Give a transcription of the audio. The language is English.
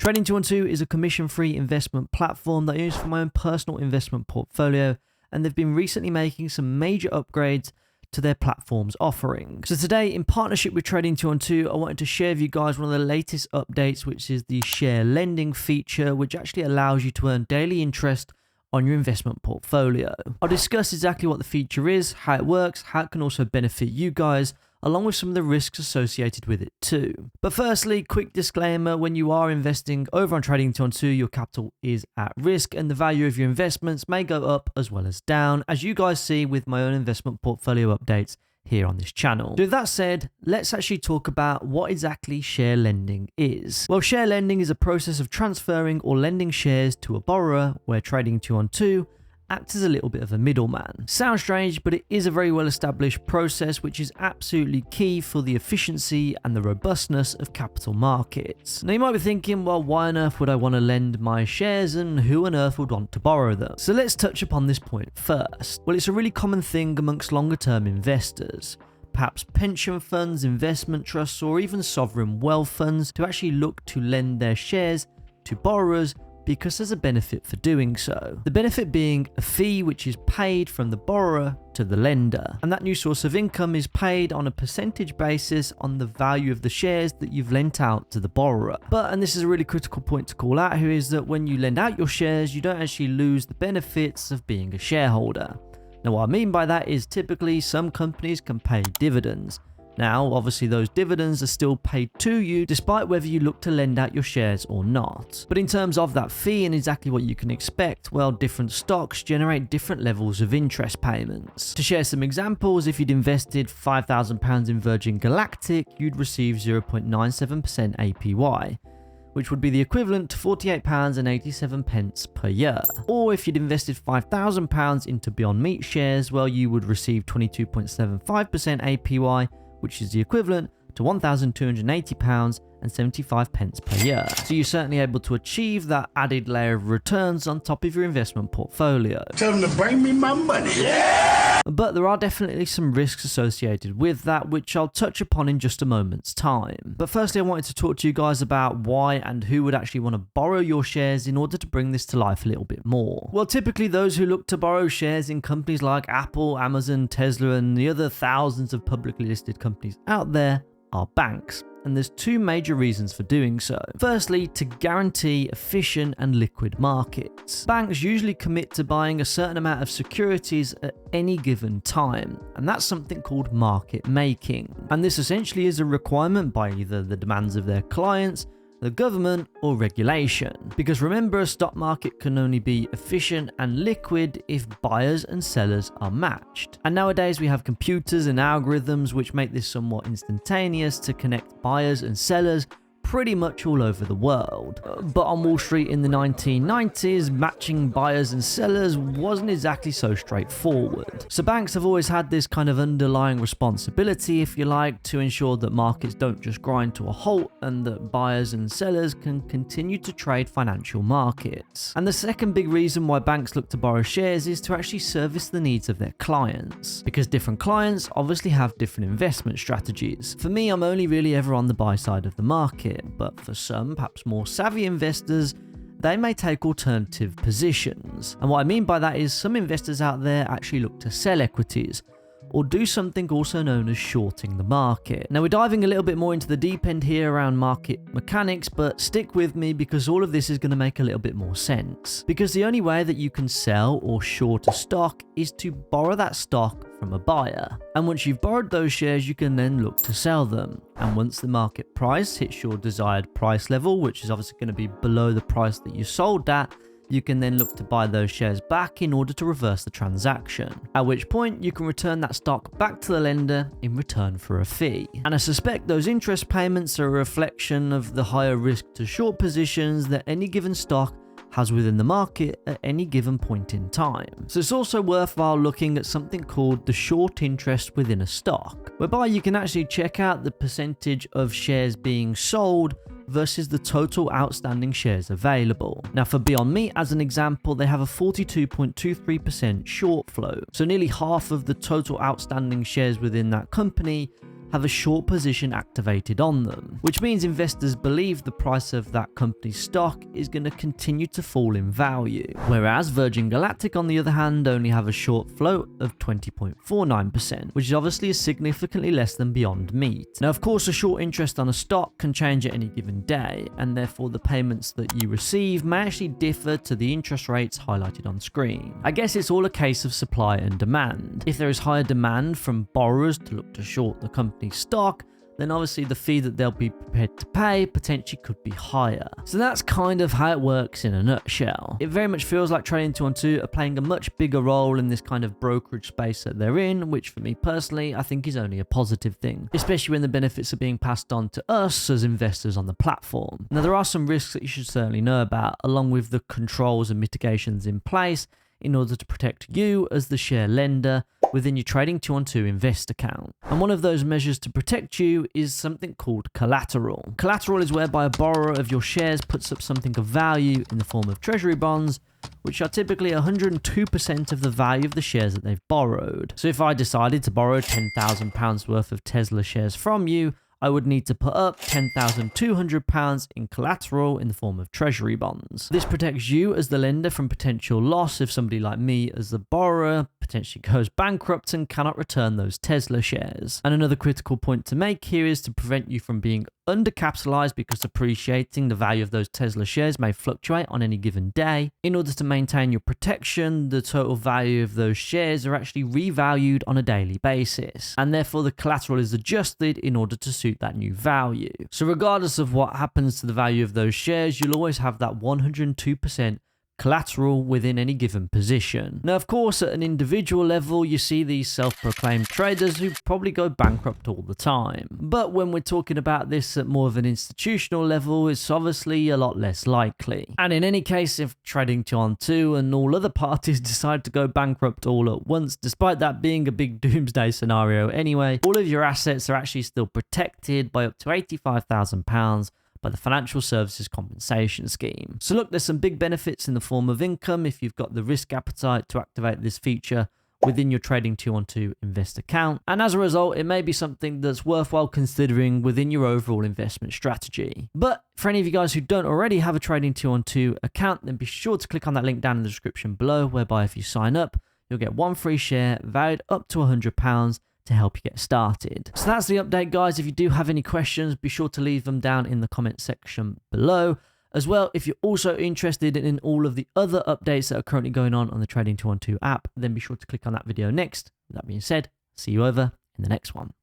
Trading212 is a commission-free investment platform that I use for my own personal investment portfolio, and they've been recently making some major upgrades to their platform's offerings. So today, in partnership with Trading212, I wanted to share with you guys one of the latest updates, which is the share lending feature, which actually allows you to earn daily interest on your investment portfolio. I'll discuss exactly what the feature is, how it works, how it can also benefit you guys, along with some of the risks associated with it too. But firstly, quick disclaimer, when you are investing over on Trading212, your capital is at risk and the value of your investments may go up as well as down, as you guys see with my own investment portfolio updates here on this channel. So with that said, let's actually talk about what exactly share lending is. Well, share lending is a process of transferring or lending shares to a borrower where Trading212 acts as a little bit of a middleman. Sounds strange, but it is a very well established process which is absolutely key for the efficiency and the robustness of capital markets. Now you might be thinking, well, why on earth would I want to lend my shares and who on earth would want to borrow them? So let's touch upon this point first. Well, it's a really common thing amongst longer term investors, perhaps pension funds, investment trusts, or even sovereign wealth funds, to actually look to lend their shares to borrowers because there's a benefit for doing so. The benefit being a fee which is paid from the borrower to the lender, and that new source of income is paid on a percentage basis on the value of the shares that you've lent out to the borrower. But, and this is a really critical point to call out here, is that when you lend out your shares, you don't actually lose the benefits of being a shareholder. Now what I mean by that is typically some companies can pay dividends. Now, obviously those dividends are still paid to you despite whether you look to lend out your shares or not. But in terms of that fee and exactly what you can expect, well, different stocks generate different levels of interest payments. To share some examples, if you'd invested £5,000 in Virgin Galactic, you'd receive 0.97% APY, which would be the equivalent to £48.87 per year. Or if you'd invested £5,000 into Beyond Meat shares, well, you would receive 22.75% APY, which is the equivalent to £1,280.75 per year. So you're certainly able to achieve that added layer of returns on top of your investment portfolio. Tell them to bring me my money. Yeah! But there are definitely some risks associated with that, which I'll touch upon in just a moment's time. But firstly, I wanted to talk to you guys about why and who would actually want to borrow your shares in order to bring this to life a little bit more. Well, typically those who look to borrow shares in companies like Apple, Amazon, Tesla, and the other thousands of publicly listed companies out there are banks. And there's two major reasons for doing so. Firstly, to guarantee efficient and liquid markets. Banks usually commit to buying a certain amount of securities at any given time, and that's something called market making. And this essentially is a requirement by either the demands of their clients, the government, or regulation. Because remember, a stock market can only be efficient and liquid if buyers and sellers are matched. And nowadays we have computers and algorithms which make this somewhat instantaneous to connect buyers and sellers pretty much all over the world. But on Wall Street in the 1990s, matching buyers and sellers wasn't exactly so straightforward. So banks have always had this kind of underlying responsibility, if you like, to ensure that markets don't just grind to a halt and that buyers and sellers can continue to trade financial markets. And the second big reason why banks look to borrow shares is to actually service the needs of their clients. Because different clients obviously have different investment strategies. For me, I'm only really ever on the buy side of the market. But for some, perhaps more savvy investors, they may take alternative positions. And what I mean by that is some investors out there actually look to sell equities or do something also known as shorting the market. Now we're diving a little bit more into the deep end here around market mechanics, but stick with me because all of this is going to make a little bit more sense. Because the only way that you can sell or short a stock is to borrow that stock from a buyer. And once you've borrowed those shares, you can then look to sell them. And once the market price hits your desired price level, which is obviously going to be below the price that you sold at, you can then look to buy those shares back in order to reverse the transaction. At which point you can return that stock back to the lender in return for a fee. And I suspect those interest payments are a reflection of the higher risk to short positions that any given stock has within the market at any given point in time. So it's also worthwhile looking at something called the short interest within a stock, whereby you can actually check out the percentage of shares being sold versus the total outstanding shares available. Now for Beyond Meat as an example, they have a 42.23% short float. So nearly half of the total outstanding shares within that company have a short position activated on them, which means investors believe the price of that company's stock is going to continue to fall in value. Whereas Virgin Galactic, on the other hand, only have a short float of 20.49%, which is obviously significantly less than Beyond Meat. Now, of course, a short interest on a stock can change at any given day, and therefore the payments that you receive may actually differ to the interest rates highlighted on screen. I guess it's all a case of supply and demand. If there is higher demand from borrowers to look to short the company's stock, then obviously the fee that they'll be prepared to pay potentially could be higher. So that's kind of how it works in a nutshell. It very much feels like Trading 212 are playing a much bigger role in this kind of brokerage space that they're in, which for me personally, I think is only a positive thing, especially when the benefits are being passed on to us as investors on the platform. Now, there are some risks that you should certainly know about, along with the controls and mitigations in place in order to protect you as the share lender within your Trading 212 Invest account. And one of those measures to protect you is something called collateral. Collateral is whereby a borrower of your shares puts up something of value in the form of treasury bonds, which are typically 102% of the value of the shares that they've borrowed. So if I decided to borrow £10,000 worth of Tesla shares from you, I would need to put up £10,200 in collateral in the form of treasury bonds. This protects you as the lender from potential loss if somebody like me as the borrower potentially goes bankrupt and cannot return those Tesla shares. And another critical point to make here is to prevent you from being undercapitalized, because appreciating the value of those Tesla shares may fluctuate on any given day. In order to maintain your protection, the total value of those shares are actually revalued on a daily basis, and therefore the collateral is adjusted in order to suit that new value. So regardless of what happens to the value of those shares, you'll always have that 102% collateral within any given position. Now, of course, at an individual level, you see these self-proclaimed traders who probably go bankrupt all the time. But when we're talking about this at more of an institutional level, it's obviously a lot less likely. And in any case, if Trading 212 and all other parties decide to go bankrupt all at once, despite that being a big doomsday scenario anyway, all of your assets are actually still protected by up to £85,000 by the Financial Services Compensation Scheme. So look, there's some big benefits in the form of income if you've got the risk appetite to activate this feature within your Trading 212 Invest account. And as a result, it may be something that's worthwhile considering within your overall investment strategy. But for any of you guys who don't already have a Trading 212 account, then be sure to click on that link down in the description below, whereby if you sign up, you'll get one free share valued up to £100 to help you get started. So that's the update, guys. If you do have any questions, be sure to leave them down in the comment section below. As well, if you're also interested in all of the other updates that are currently going on the Trading 212 app, then be sure to click on that video next. With that being said, see you over in the next one.